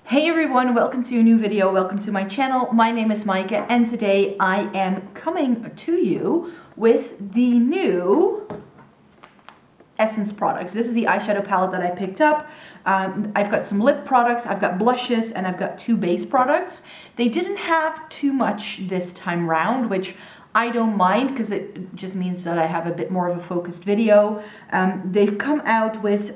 Hey everyone, welcome to a new video, welcome to my channel. My name is Maaike and today I am coming to you with the new Essence products. This is the eyeshadow palette that I picked up. I've got some lip products, I've got blushes, and I've got two base products. They didn't have too much this time round, which I don't mind because it just means that I have a bit more of a focused video. They've come out with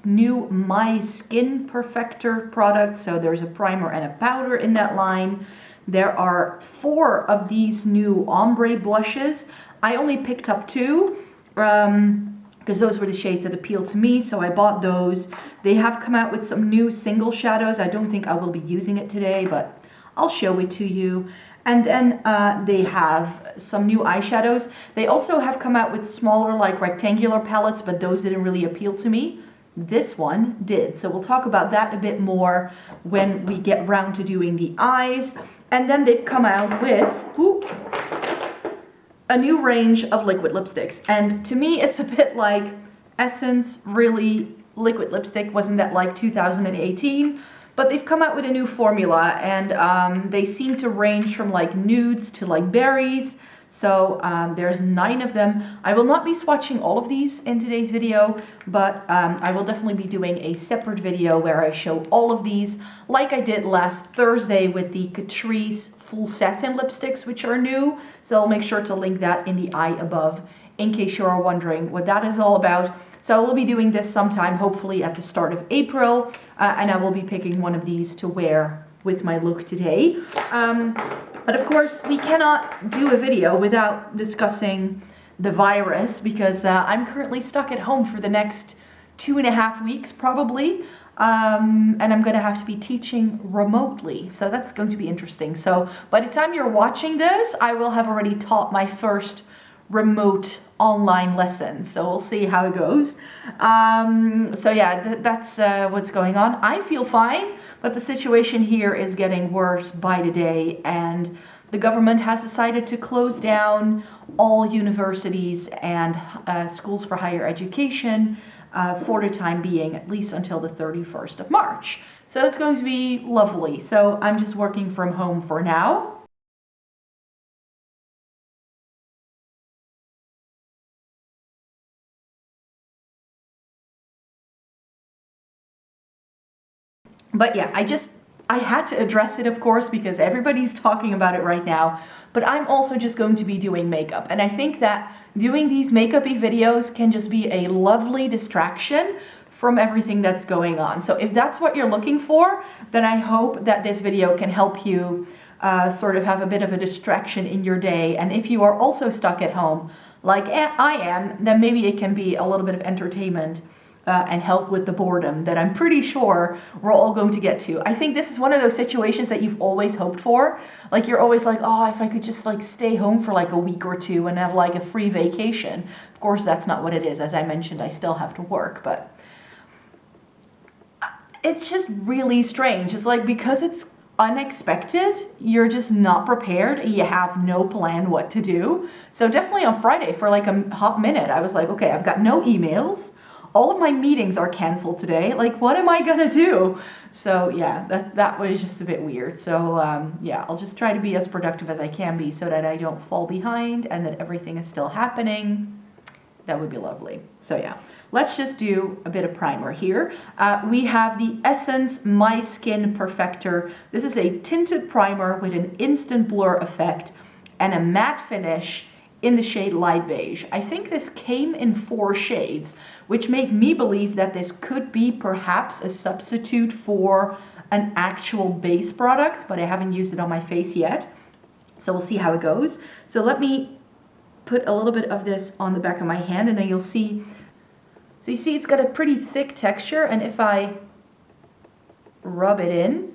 new My Skin Perfector products. So there's a primer and a powder in that line. There are 4 of these new ombre blushes. I only picked up 2. Because those were the shades that appealed to me, so I bought those. They have come out with some new single shadows. I don't think I will be using it today, but I'll show it to you. And then they have some new eyeshadows. They also have come out with smaller, like rectangular palettes, but those didn't really appeal to me. This one did, so we'll talk about that a bit more when we get round to doing the eyes. And then they've come out with a new range of liquid lipsticks, and to me it's a bit like Essence really liquid lipstick. Wasn't that like 2018? But they've come out with a new formula, and they seem to range from like nudes to like berries. So there's 9 of them. I will not be swatching all of these in today's video, but I will definitely be doing a separate video where I show all of these, like I did last Thursday with the Catrice full satin lipsticks, which are new. So I'll make sure to link that in the eye above in case you are wondering what that is all about. So I will be doing this sometime, hopefully at the start of April, and I will be picking one of these to wear with my look today. But of course, we cannot do a video without discussing the virus, because I'm currently stuck at home for the next 2.5 weeks probably. And I'm going to have to be teaching remotely, so that's going to be interesting. So by the time you're watching this, I will have already taught my first remote online lesson, so we'll see how it goes. So yeah, that's what's going on. I feel fine, but the situation here is getting worse by the day, and the government has decided to close down all universities and schools for higher education for the time being, at least until the 31st of March. So it's going to be lovely. So I'm just working from home for now. But yeah, I had to address it, of course, because everybody's talking about it right now. But I'm also just going to be doing makeup. And I think that doing these makeup-y videos can just be a lovely distraction from everything that's going on. So if that's what you're looking for, then I hope that this video can help you sort of have a bit of a distraction in your day. And if you are also stuck at home, like I am, then maybe it can be a little bit of entertainment and help with the boredom that I'm pretty sure we're all going to get to. I think this is one of those situations that you've always hoped for. Like you're always like, oh, if I could just like stay home for like a week or 2 and have like a free vacation. Of course, that's not what it is. As I mentioned, I still have to work, but it's just really strange. It's like, because it's unexpected, you're just not prepared and you have no plan what to do. So definitely on Friday for like a hot minute, I was like, okay, I've got no emails. All of my meetings are canceled today. Like, what am I gonna do? So yeah, that was just a bit weird. So yeah, I'll just try to be as productive as I can be so that I don't fall behind and that everything is still happening. That would be lovely. So yeah, let's just do a bit of primer here. We have the Essence My Skin Perfector. This is a tinted primer with an instant blur effect and a matte finish in the shade Light Beige. I think this came in 4 shades, which make me believe that this could be perhaps a substitute for an actual base product, but I haven't used it on my face yet. So we'll see how it goes. So let me put a little bit of this on the back of my hand, and then you'll see. So you see it's got a pretty thick texture, and if I rub it in,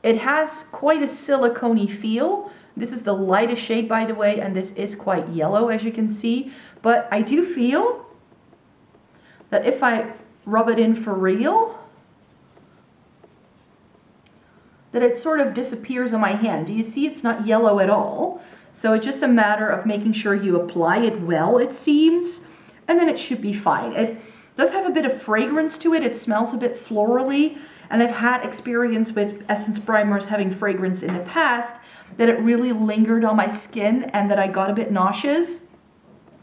it has quite a silicone-y feel. This is the lightest shade, by the way, and this is quite yellow, as you can see. But I do feel that if I rub it in for real, that it sort of disappears on my hand. Do you see it's not yellow at all? So it's just a matter of making sure you apply it well, it seems, and then it should be fine. does have a bit of fragrance to it. It smells a bit florally, and I've had experience with essence primers having fragrance in the past that it really lingered on my skin and that I got a bit nauseous.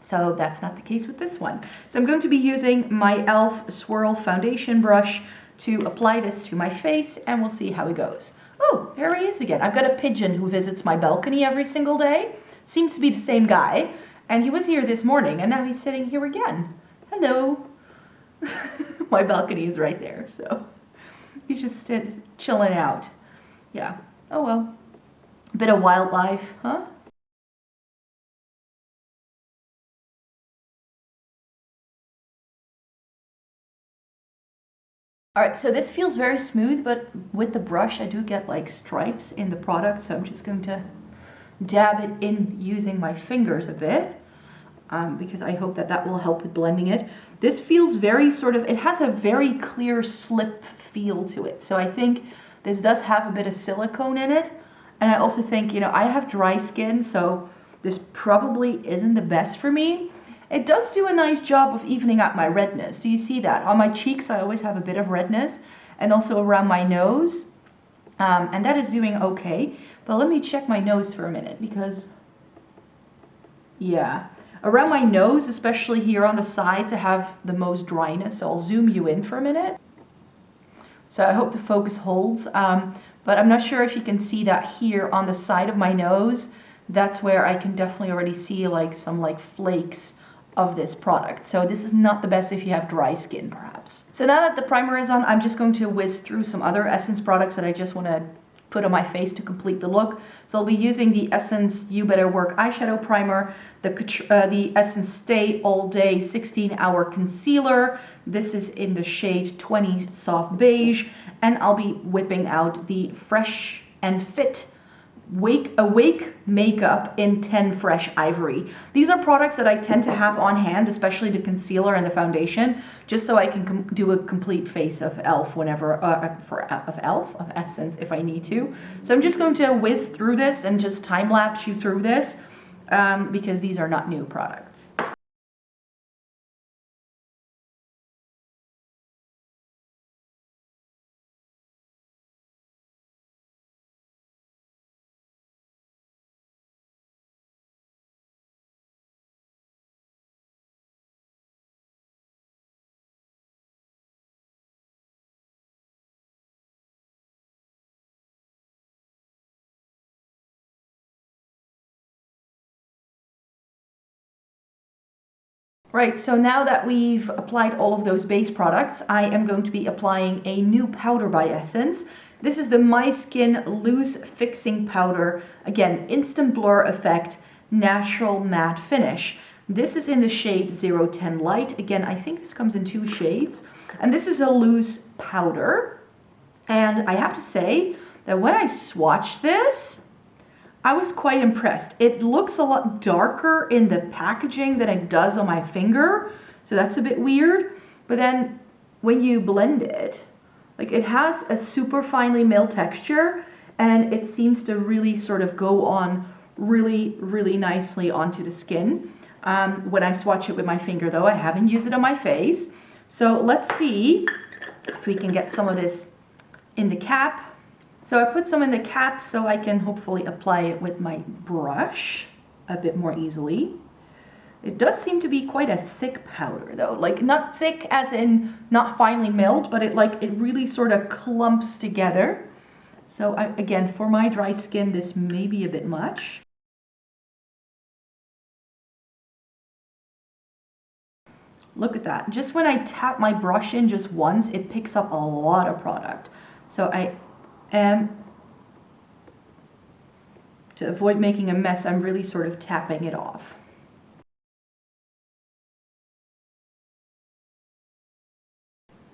So that's not the case with this one. So I'm going to be using my e.l.f. Swirl foundation brush to apply this to my face, and we'll see how it goes. Oh, there he is again. I've got a pigeon who visits my balcony every single day. Seems to be the same guy. And he was here this morning, and now he's sitting here again. Hello. My balcony is right there, so he's just chilling out. Yeah. Oh well. A bit of wildlife, huh? Alright, so this feels very smooth, but with the brush I do get like stripes in the product, so I'm just going to dab it in using my fingers a bit, because I hope that that will help with blending it. This feels very sort of, it has a very clear slip feel to it, so I think this does have a bit of silicone in it, and I also think, you know, I have dry skin, so this probably isn't the best for me. It does do a nice job of evening out my redness. Do you see that? On my cheeks I always have a bit of redness, and also around my nose, and that is doing okay. But let me check my nose for a minute, because yeah, around my nose, especially here on the sides, I have the most dryness. So I'll zoom you in for a minute. So I hope the focus holds, but I'm not sure if you can see that here on the side of my nose. That's where I can definitely already see like some like flakes of this product. So this is not the best if you have dry skin, perhaps. So now that the primer is on, I'm just going to whiz through some other Essence products that I just want to put on my face to complete the look. So I'll be using the Essence You Better Work eyeshadow primer, the Essence Stay All Day 16-Hour Concealer. This is in the shade 20 Soft Beige, and I'll be whipping out the Fresh and Fit Awake Makeup in 10 Fresh Ivory. These are products that I tend to have on hand, especially the concealer and the foundation, just so I can do a complete face of e.l.f. whenever, of Essence if I need to. So I'm just going to whiz through this and just time-lapse you through this, because these are not new products. Right, so now that we've applied all of those base products, I am going to be applying a new powder by Essence. This is the My Skin Loose Fixing Powder. Again, Instant Blur Effect, Natural Matte Finish. This is in the shade 010 Light. Again, I think this comes in 2 shades. And this is a loose powder. And I have to say that when I swatched this, I was quite impressed. It looks a lot darker in the packaging than it does on my finger, so that's a bit weird. But then when you blend it, like, it has a super finely milled texture, and it seems to really sort of go on really, really nicely onto the skin. When I swatch it with my finger though, I haven't used it on my face. So let's see if we can get some of this in the cap. So I put some in the cap so I can hopefully apply it with my brush a bit more easily. It does seem to be quite a thick powder though, like not thick as in not finely milled, but it really sort of clumps together. So again, for my dry skin, this may be a bit much. Look at that. Just when I tap my brush in just once, it picks up a lot of product. So I am, to avoid making a mess, I'm really sort of tapping it off.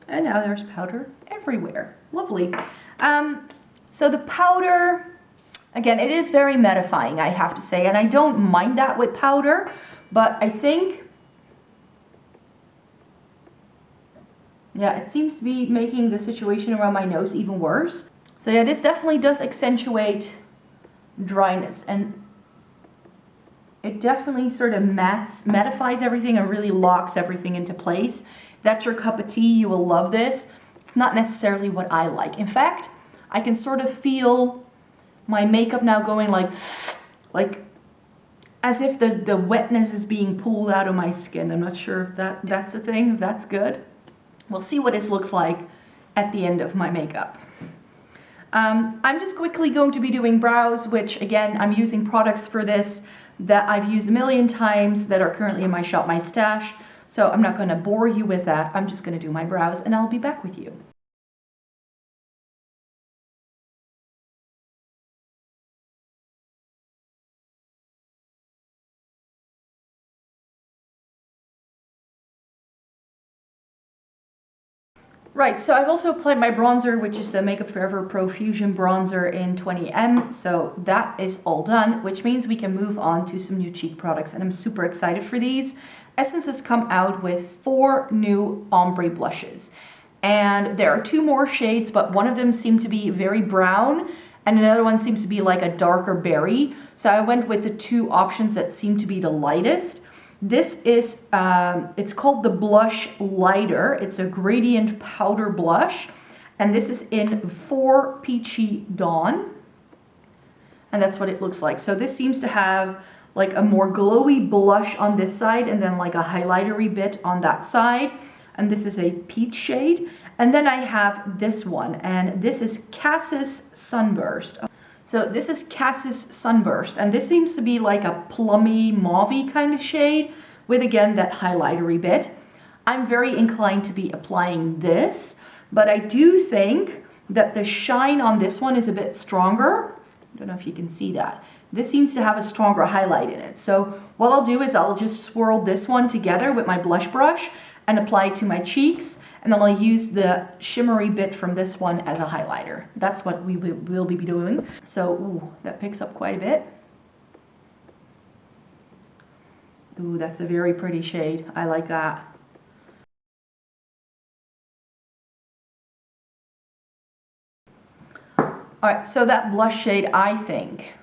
And now there's powder everywhere. Lovely. So the powder, again, it is very mattifying, I have to say, and I don't mind that with powder, but I think, yeah, it seems to be making the situation around my nose even worse. So yeah, this definitely does accentuate dryness, and it definitely sort of mattifies everything and really locks everything into place. that's your cup of tea, you will love this. It's not necessarily what I like. In fact, I can sort of feel my makeup now going like as if the wetness is being pulled out of my skin. I'm not sure if that's a thing, if that's good. We'll see what this looks like at the end of my makeup. I'm just quickly going to be doing brows, which again, I'm using products for this that I've used a million times that are currently in my shop, my stash. So I'm not gonna bore you with that. I'm just gonna do my brows and I'll be back with you. Right, so I've also applied my bronzer, which is the Makeup Forever Pro Fusion Bronzer in 20M. So that is all done, which means we can move on to some new cheek products, and I'm super excited for these. Essence has come out with 4 new ombre blushes. And there are 2 more shades, but one of them seemed to be very brown, and another one seems to be like a darker berry. So I went with the 2 options that seem to be the lightest. This is, it's called the Blush Lighter. It's a gradient powder blush. And this is in 4 Peachy Dawn. And that's what it looks like. So this seems to have like a more glowy blush on this side and then like a highlightery bit on that side. And this is a peach shade. And then I have this one, and this is Cassis Sunburst. So this is Cassis Sunburst, and this seems to be like a plummy, mauvey kind of shade with, again, that highlightery bit. I'm very inclined to be applying this, but I do think that the shine on this one is a bit stronger. I don't know if you can see that. This seems to have a stronger highlight in it. So what I'll do is I'll just swirl this one together with my blush brush and apply it to my cheeks. And then I'll use the shimmery bit from this one as a highlighter. That's what we will be doing. So, ooh, that picks up quite a bit. Ooh, that's a very pretty shade. I like that. All right, so that blush shade, I think,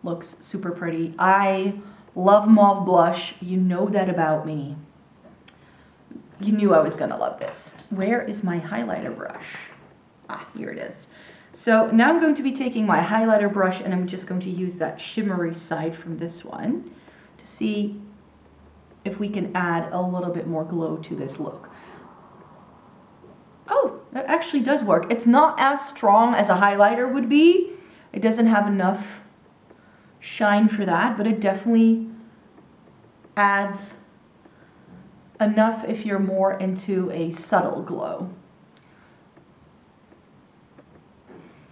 looks super pretty. I love mauve blush. You know that about me. You knew I was gonna love this. Where is my highlighter brush? Ah, here it is. So now I'm going to be taking my highlighter brush and I'm just going to use that shimmery side from this one to see if we can add a little bit more glow to this look. Oh, that actually does work. It's not as strong as a highlighter would be. It doesn't have enough shine for that, but it definitely adds enough if you're more into a subtle glow.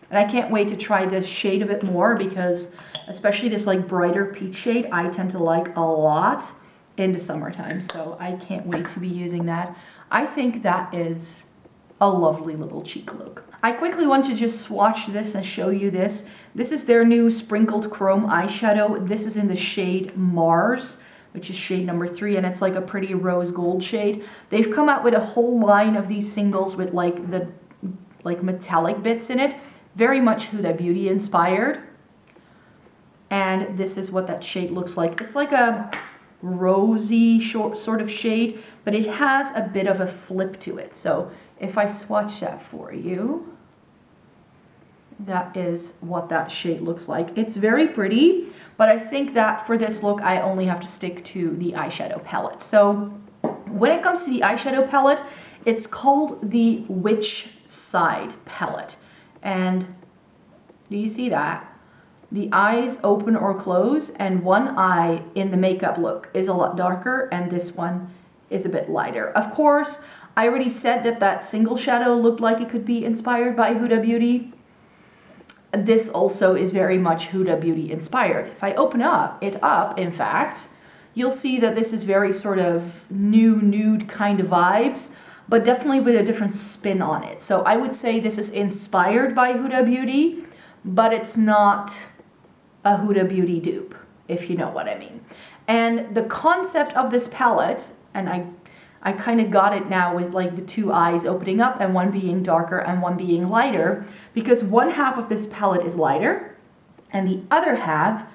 And I can't wait to try this shade a bit more because especially this like brighter peach shade I tend to like a lot in the summertime. So I can't wait to be using that. I think that is a lovely little cheek look. I quickly want to just swatch this and show you this. This is their new sprinkled chrome eyeshadow. This is in the shade Mars, which is shade number 3, and it's like a pretty rose gold shade. They've come out with a whole line of these singles with like the metallic bits in it, very much Huda Beauty inspired. And this is what that shade looks like. It's like a rosy short sort of shade, but it has a bit of a flip to it. So if I swatch that for you, that is what that shade looks like. It's very pretty, but I think that for this look, I only have to stick to the eyeshadow palette. So when it comes to the eyeshadow palette, it's called the Witch Side palette. And do you see that? The eyes open or close, and one eye in the makeup look is a lot darker, and this one is a bit lighter. Of course, I already said that that single shadow looked like it could be inspired by Huda Beauty. This also is very much Huda Beauty inspired. If I open it up, in fact, you'll see that this is very sort of nude kind of vibes, but definitely with a different spin on it. So I would say this is inspired by Huda Beauty, but it's not a Huda Beauty dupe, if you know what I mean. And the concept of this palette, and I kind of got it now with like the 2 eyes opening up and one being darker and one being lighter, because one half of this palette is lighter and the other half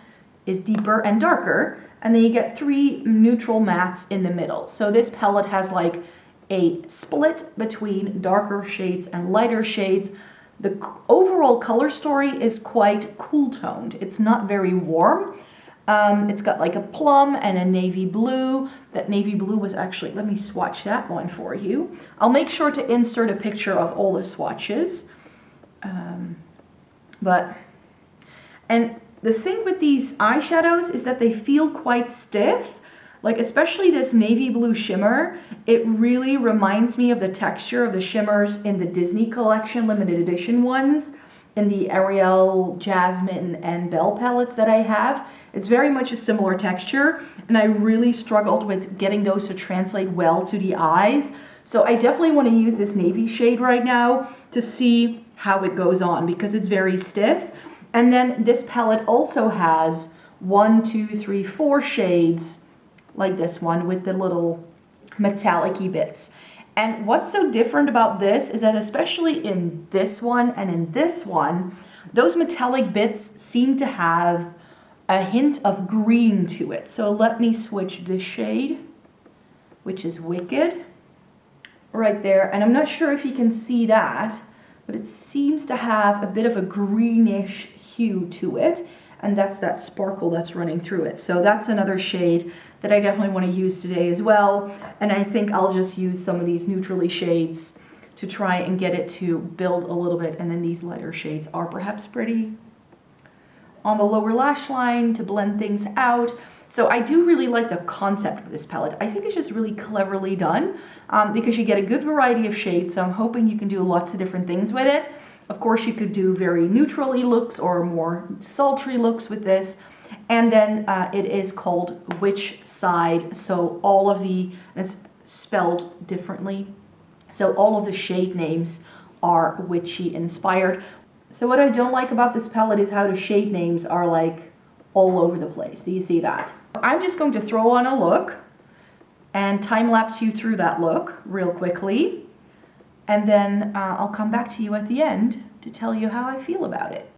is deeper and darker, and then you get 3 neutral mattes in the middle. So this palette has like a split between darker shades and lighter shades. The overall color story is quite cool toned. It's not very warm. It's got like a plum and a navy blue. That navy blue was actually, let me swatch that one for you. I'll make sure to insert a picture of all the swatches. And the thing with these eyeshadows is that they feel quite stiff. Like especially this navy blue shimmer, it really reminds me of the texture of the shimmers in the Disney collection limited edition ones, in the Ariel, Jasmine, and Belle palettes that I have. It's very much a similar texture, and I really struggled with getting those to translate well to the eyes. So I definitely want to use this navy shade right now to see how it goes on, because it's very stiff. And then this palette also has 1, 2, 3, 4 shades like this one with the little metallic-y bits. And what's so different about this is that especially in this one and in this one, those metallic bits seem to have a hint of green to it. So let me switch this shade, which is Wicked, right there. And I'm not sure if you can see that, but it seems to have a bit of a greenish hue to it. And that's that sparkle that's running through it. So that's another shade that I definitely want to use today as well. And I think I'll just use some of these neutrally shades to try and get it to build a little bit. And then these lighter shades are perhaps pretty on the lower lash line to blend things out. So I do really like the concept of this palette. I think it's just really cleverly done because you get a good variety of shades. So I'm hoping you can do lots of different things with it. Of course, you could do very neutrally looks or more sultry looks with this. And then it is called Witch Side. So all of the, and it's spelled differently. So all of the shade names are witchy inspired. So what I don't like about this palette is how the shade names are like all over the place. Do you see that? I'm just going to throw on a look and time lapse you through that look real quickly. And then I'll come back to you at the end to tell you how I feel about it.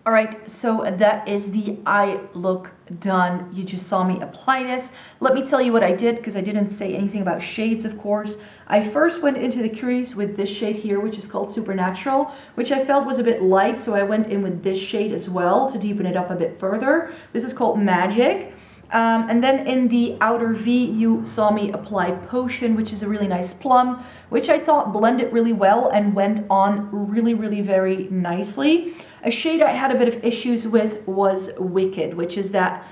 All right, so that is the eye look done. You just saw me apply this. Let me tell you what I did, because I didn't say anything about shades, of course. I first went into the crease with this shade here, which is called Supernatural, which I felt was a bit light, so I went in with this shade as well to deepen it up a bit further. This is called Magic. And then in the outer V, you saw me apply Potion, which is a really nice plum, which I thought blended really well and went on really, really very nicely. A shade I had a bit of issues with was Wicked, which is that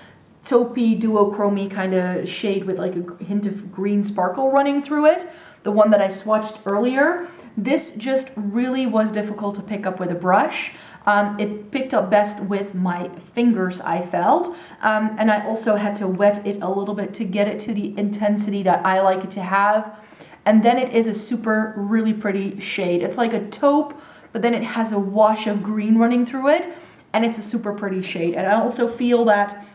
taupey duochrome kind of shade with like a hint of green sparkle running through it, the one that I swatched earlier. This just really was difficult to pick up with a brush. It picked up best with my fingers, I felt, and I also had to wet it a little bit to get it to the intensity that I like it to have. And then it is a super, really pretty shade. It's like a taupe, but then it has a wash of green running through it, and it's a super pretty shade. And I also feel that,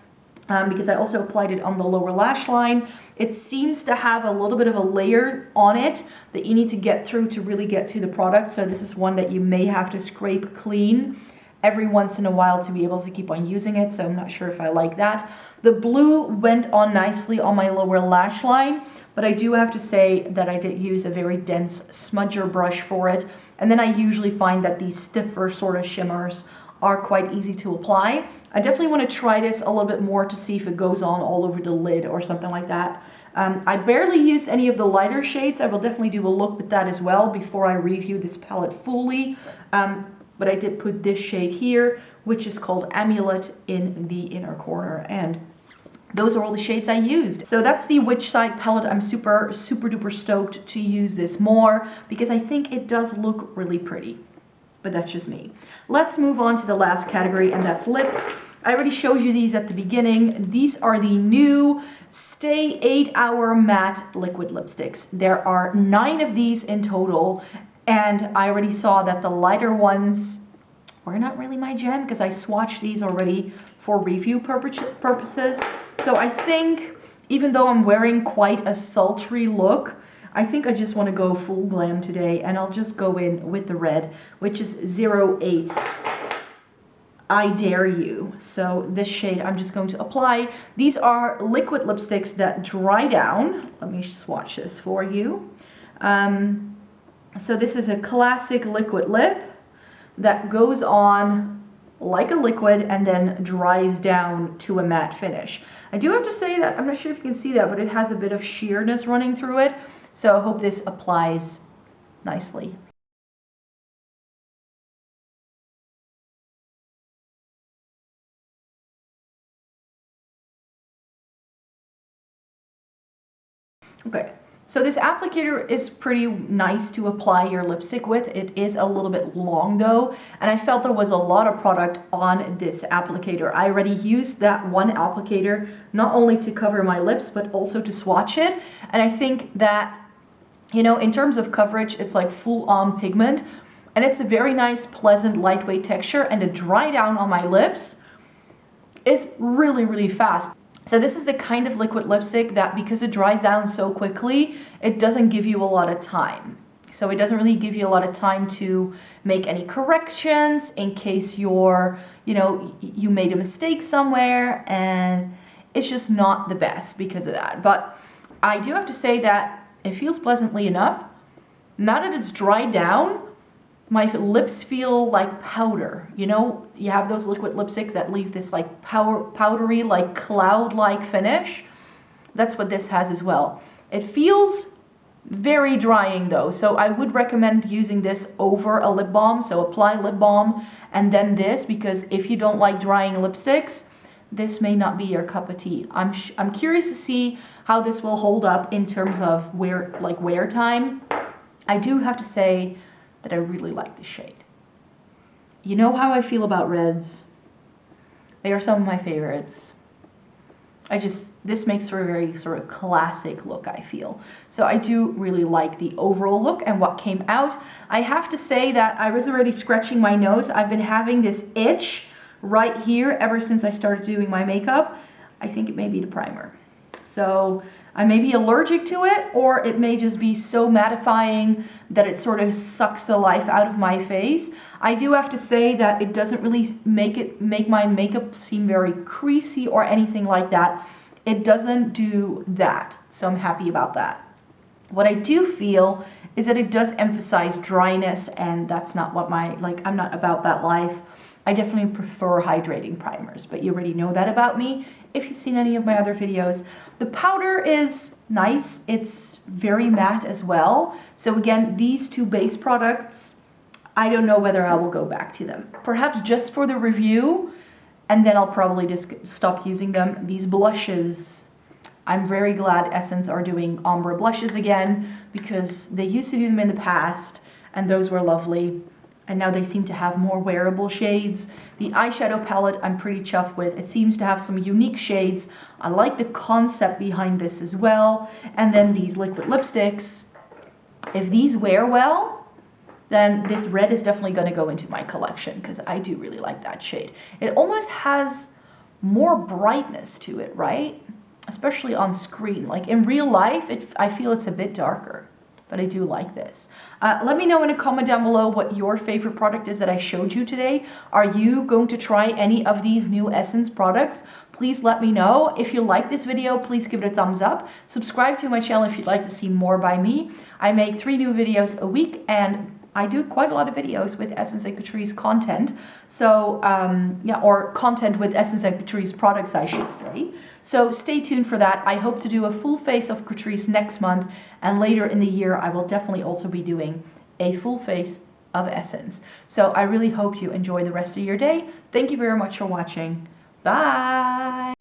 because I also applied it on the lower lash line, it seems to have a little bit of a layer on it that you need to get through to really get to the product. So this is one that you may have to scrape clean every once in a while to be able to keep on using it. So I'm not sure if I like that. The blue went on nicely on my lower lash line, but I do have to say that I did use a very dense smudger brush for it. And then I usually find that these stiffer sort of shimmers are quite easy to apply. I definitely want to try this a little bit more to see if it goes on all over the lid or something like that. I barely used any of the lighter shades. I will definitely do a look with that as well before I review this palette fully. But I did put this shade here, which is called Amulet, in the inner corner. And those are all the shades I used. So that's the Witch Side palette. I'm super duper stoked to use this more because I think it does look really pretty. But that's just me. Let's move on to the last category, and that's lips. I already showed you these at the beginning. These are the new Stay 8-Hour Matte Liquid Lipsticks. There are 9 of these in total, and I already saw that the lighter ones were not really my jam because I swatched these already for review purposes. So I think, even though I'm wearing quite a sultry look, I think I just want to go full glam today, and I'll just go in with the red, which is 08. I Dare You. So this shade I'm just going to apply. These are liquid lipsticks that dry down. Let me swatch this for you. So this is a classic liquid lip that goes on like a liquid and then dries down to a matte finish. I do have to say that, I'm not sure if you can see that, but it has a bit of sheerness running through it. So I hope this applies nicely. Okay, so this applicator is pretty nice to apply your lipstick with. It is a little bit long though, and I felt there was a lot of product on this applicator. I already used that one applicator not only to cover my lips, but also to swatch it. And I think that, you know, in terms of coverage, it's like full-on pigment, and it's a very nice, pleasant, lightweight texture, and the dry down on my lips is really, really fast. So this is the kind of liquid lipstick that, because it dries down so quickly, it doesn't give you a lot of time. So it doesn't really give you a lot of time to make any corrections in case you're, you know, you made a mistake somewhere, and it's just not the best because of that. But I do have to say that it feels pleasantly enough. Now that it's dried down, my lips feel like powder. You know, you have those liquid lipsticks that leave this like powdery, like cloud-like finish. That's what this has as well. It feels very drying though, so I would recommend using this over a lip balm. So apply lip balm and then this, because if you don't like drying lipsticks, this may not be your cup of tea. I'm curious to see how this will hold up in terms of wear time. I do have to say that I really like this shade. You know how I feel about reds. They are some of my favorites. This makes for a very sort of classic look, I feel. So I do really like the overall look and what came out. I have to say that I was already scratching my nose. I've been having this itch right here ever since I started doing my makeup. I think it may be the primer. So I may be allergic to it, or it may just be so mattifying that it sort of sucks the life out of my face. I do have to say that it doesn't really make my makeup seem very creasy or anything like that. It doesn't do that, so I'm happy about that. What I do feel is that it does emphasize dryness, and that's not what I'm not about that life. I definitely prefer hydrating primers, but you already know that about me if you've seen any of my other videos. The powder is nice. It's very matte as well. So again, these two base products, I don't know whether I will go back to them. Perhaps just for the review, and then I'll probably just stop using them. These blushes, I'm very glad Essence are doing ombre blushes again, because they used to do them in the past, and those were lovely. And now they seem to have more wearable shades. The eyeshadow palette I'm pretty chuffed with. It seems to have some unique shades. I like the concept behind this as well. And then these liquid lipsticks, if these wear well, then this red is definitely going to go into my collection, because I do really like that shade. It almost has more brightness to it, right? Especially on screen. Like in real life, I feel it's a bit darker. But I do like this. Let me know in a comment down below what your favorite product is that I showed you today. Are you going to try any of these new Essence products? Please let me know. If you like this video, please give it a thumbs up. Subscribe to my channel if you'd like to see more by me. I make 3 new videos a week, and I do quite a lot of videos with Essence and Catrice content. So, yeah, or content with Essence and Catrice products, I should say. So stay tuned for that. I hope to do a full face of Catrice next month. And later in the year, I will definitely also be doing a full face of Essence. So I really hope you enjoy the rest of your day. Thank you very much for watching. Bye!